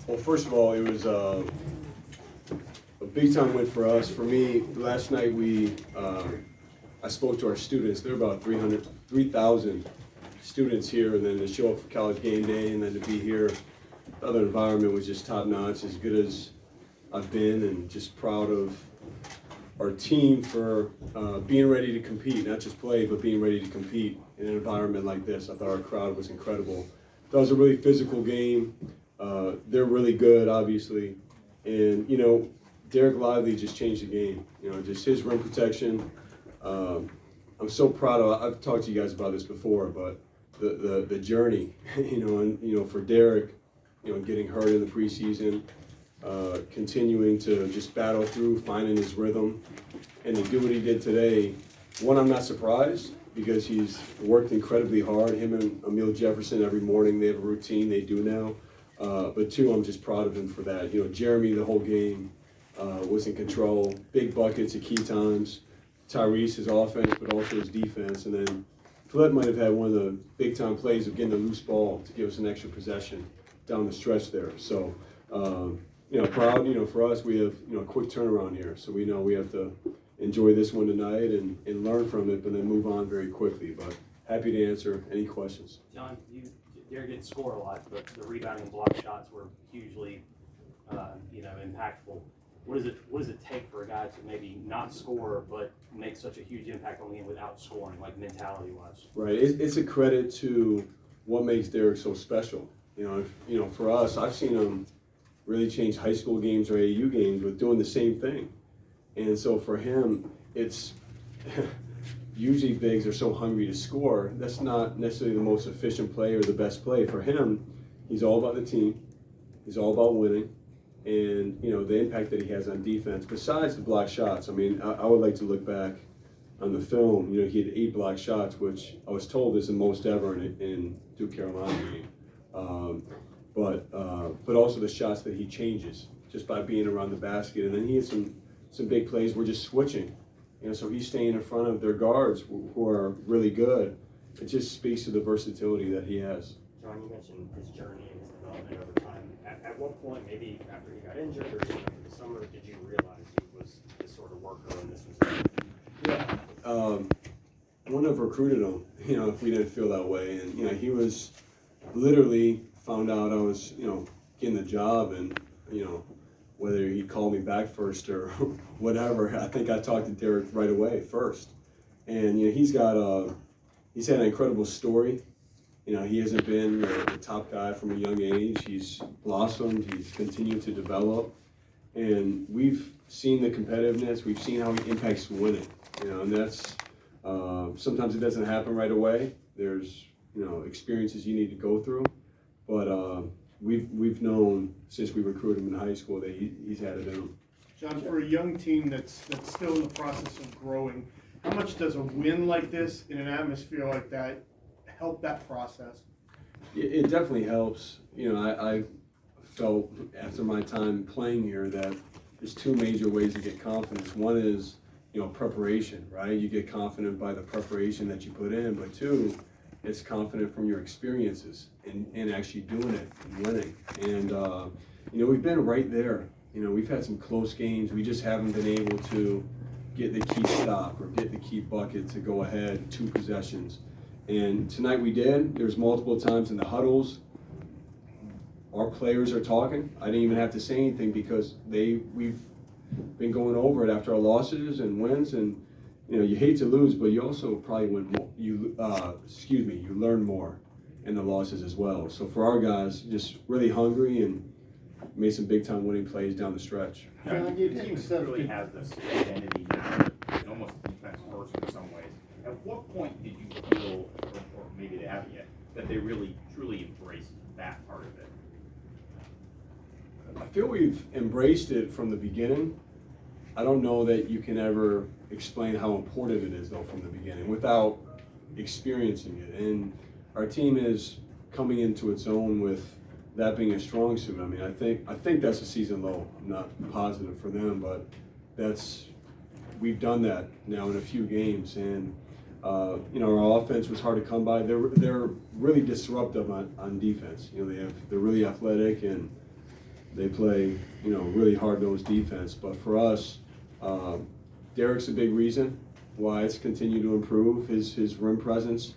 Well, first of all, it was a big time win for us. For me, last night I spoke to our students. There were about 3,000 students here, and then to show up for college game day, and then to be here, the other environment was just top notch, as good as I've been, and just proud of our team for being ready to compete, not just play, but being ready to compete in an environment like this. I thought our crowd was incredible. That was a really physical game. They're really good, obviously, and Derek Lively just changed the game. Just his rim protection. I'm so proud of. I've talked to you guys about this before, but the journey, and for Derek, getting hurt in the preseason, continuing to just battle through, finding his rhythm, and to do what he did today. One, I'm not surprised because he's worked incredibly hard. Him and Emil Jefferson every morning, they have a routine they do now. But two, I'm just proud of him for that. Jeremy the whole game was in control, big buckets at key times. Tyrese, his offense, but also his defense. And then Flip might have had one of the big time plays of getting a loose ball to give us an extra possession down the stretch there. So, proud, for us, we have, a quick turnaround here. So we know we have to enjoy this one tonight and learn from it, but then move on very quickly. But happy to answer any questions. Jon, Derek didn't score a lot, but the rebounding and block shots were hugely, impactful. What does it take for a guy to maybe not score but make such a huge impact on the game without scoring, like mentality-wise? Right. It's a credit to what makes Derek so special. For us, I've seen him really change high school games or AAU games with doing the same thing. And so for him, it's usually bigs are so hungry to score. That's not necessarily the most efficient play or the best play. For him, he's all about the team. He's all about winning. And, the impact that he has on defense, besides the block shots. I mean, I would like to look back on the film. He had 8 block shots, which I was told is the most ever in Duke Carolina game. But also the shots that he changes just by being around the basket. And then he had some big plays. We're just switching. So he's staying in front of their guards who are really good. It just speaks to the versatility that he has. Jon, you mentioned his journey and his development over time. At what point, maybe after he got injured or even after the summer, did you realize he was this sort of worker and this was it? Yeah. I wouldn't have recruited him, if we didn't feel that way. And, he was literally found out I was, getting the job and, whether he called me back first or whatever, I think I talked to Derek right away first. And, he's had an incredible story. He hasn't been the top guy from a young age. He's blossomed. He's continued to develop. And we've seen the competitiveness. We've seen how he impacts winning. And that's, sometimes it doesn't happen right away. There's, experiences you need to go through. But we've known since we recruited him in high school that he's had it in him. Jon, for a young team that's still in the process of growing, how much does a win like this in an atmosphere like that help that process? It definitely helps. I felt after my time playing here that there's 2 major ways to get confidence. One is, preparation, right? You get confident by the preparation that you put in, but 2, it's confident from your experiences and actually doing it and winning. And, we've been right there. We've had some close games. We just haven't been able to get the key stop or get the key bucket to go ahead 2 possessions. And tonight we did. There's multiple times in the huddles, our players are talking. I didn't even have to say anything because we've been going over it after our losses and wins. And you hate to lose, but you also probably win more. You learn more in the losses as well. So for our guys, just really hungry and made some big time winning plays down the stretch. Jon, your team really has this identity now, almost defense first in some ways. At what point did you feel, or maybe they haven't yet, that they really truly embraced that part of it? I feel we've embraced it from the beginning. I don't know that you can ever explain how important it is, though, from the beginning without experiencing it. And our team is coming into its own with that being a strong suit. I mean, I think that's a season low. I'm not positive for them, but we've done that now in a few games. And our offense was hard to come by. They're really disruptive on defense. They're really athletic and They play, really hard-nosed defense. But for us, Derek's a big reason why it's continued to improve, his rim presence.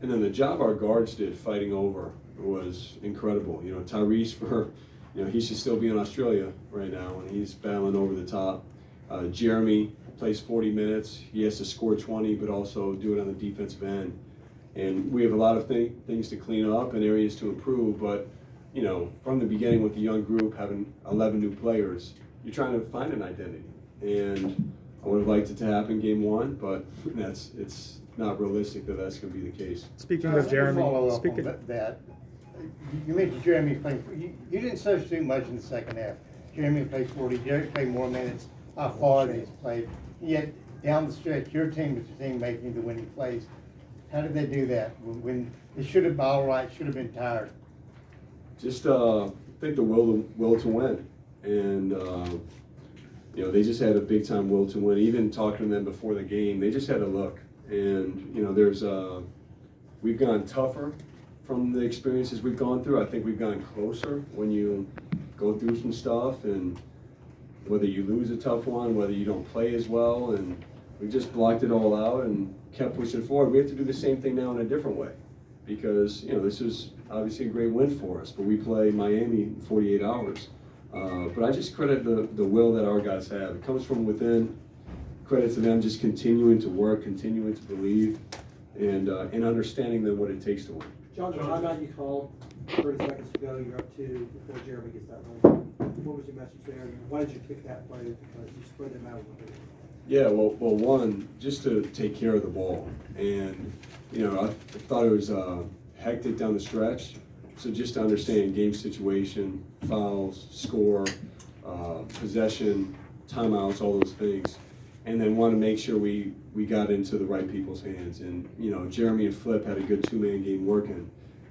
And then the job our guards did fighting over was incredible. Tyrese, he should still be in Australia right now, and he's battling over the top. Jeremy plays 40 minutes. He has to score 20, but also do it on the defensive end. And we have a lot of things to clean up and areas to improve, but from the beginning with the young group, having 11 new players, you're trying to find an identity. And I would have liked it to happen game one, but it's not realistic that that's going to be the case. Speaking Jon, of Jeremy, follow up on that. You mentioned Jeremy playing. You didn't substitute much in the second half. Jeremy played 40. Derek played more minutes. How far he's played. Yet down the stretch, your team was the team making the winning plays. How did they do that when it should have been all right? Should have been tired. Just I think the will to win, and they just had a big time will to win. Even talking to them before the game, they just had a look. And we've gone tougher from the experiences we've gone through. I think we've gone closer when you go through some stuff, and whether you lose a tough one, whether you don't play as well, and we just blocked it all out and kept pushing forward. We have to do the same thing now in a different way, because this is obviously a great win for us, but we play Miami in 48 hours. But I just credit the will that our guys have. It comes from within. Credit to them just continuing to work, continuing to believe, and understanding that what it takes to win. Jon, the timeout you called 30 seconds ago, you're up 2 before Jeremy gets that one. What was your message there? Why did you kick that play? Because you spread them out a little bit. Yeah, well, one, just to take care of the ball. And, I thought it was hectic down the stretch. So just to understand game situation, fouls, score, possession, timeouts, all those things. And then want to make sure we got into the right people's hands. And, Jeremy and Flip had a good two-man game working.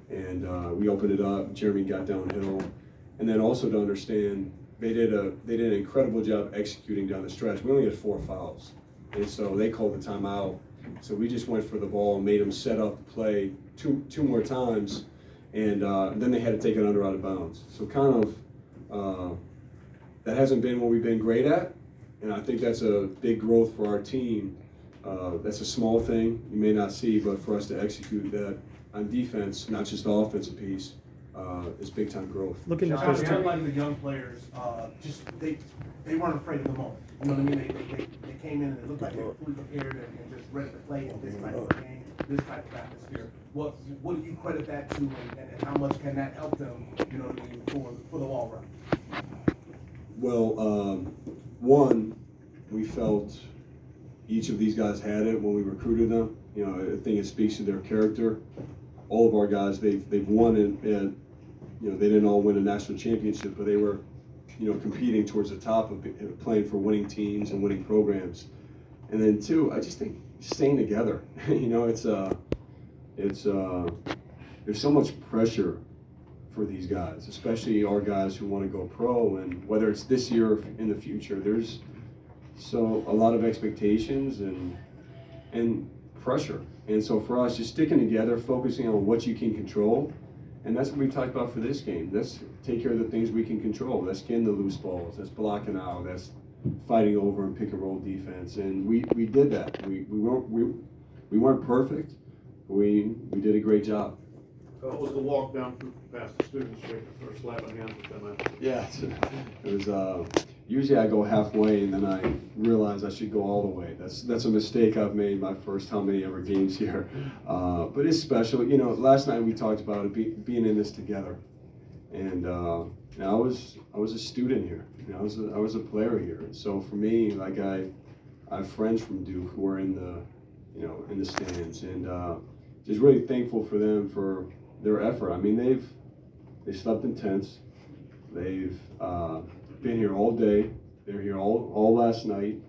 And we opened it up. Jeremy got downhill. And then also to understand, they did an incredible job executing down the stretch. We only had 4 fouls. And so they called the timeout. So we just went for the ball and made them set up the play two more times. And then they had to take it out of bounds. So kind of, that hasn't been what we've been great at. And I think that's a big growth for our team. That's a small thing you may not see, but for us to execute that on defense, not just the offensive piece, is big time growth. looking at Jon, this it team. looked like the young players, they weren't afraid of the moment. You know what I mean? They came in and it looked like they were fully prepared and just ready to play in this type of game, this type of atmosphere. What do you credit that to, and how much can that help them, for the long run? Well, one, we felt each of these guys had it when we recruited them. I think it speaks to their character. All of our guys, they've won and they didn't all win a national championship, but they were, competing towards the top of playing for winning teams and winning programs. And then two, I just think staying together. It's there's so much pressure for these guys, especially our guys who want to go pro, and whether it's this year or in the future, there's a lot of expectations and pressure. And so for us, just sticking together, focusing on what you can control, and that's what we talked about for this game. Let's take care of the things we can control. That's getting the loose balls, that's blocking out, that's fighting over and pick and roll defense, and we did that. We weren't perfect, but we did a great job. What was the walk down past the students shaking or slapping hands with them? Yeah, it was. Usually I go halfway and then I realize I should go all the way. That's a mistake I've made my first how many ever games here. But it's special. Last night we talked about it being in this together, and I was a student here. I was a player here. And so for me, like I have friends from Duke who are in the stands, and just really thankful for them for their effort. I mean, they slept in tents. They've been here all day. They're here all last night,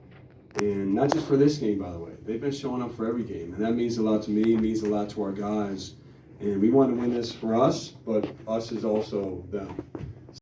and not just for this game, by the way. They've been showing up for every game, and that means a lot to me. It means a lot to our guys, and we want to win this for us, but us is also them.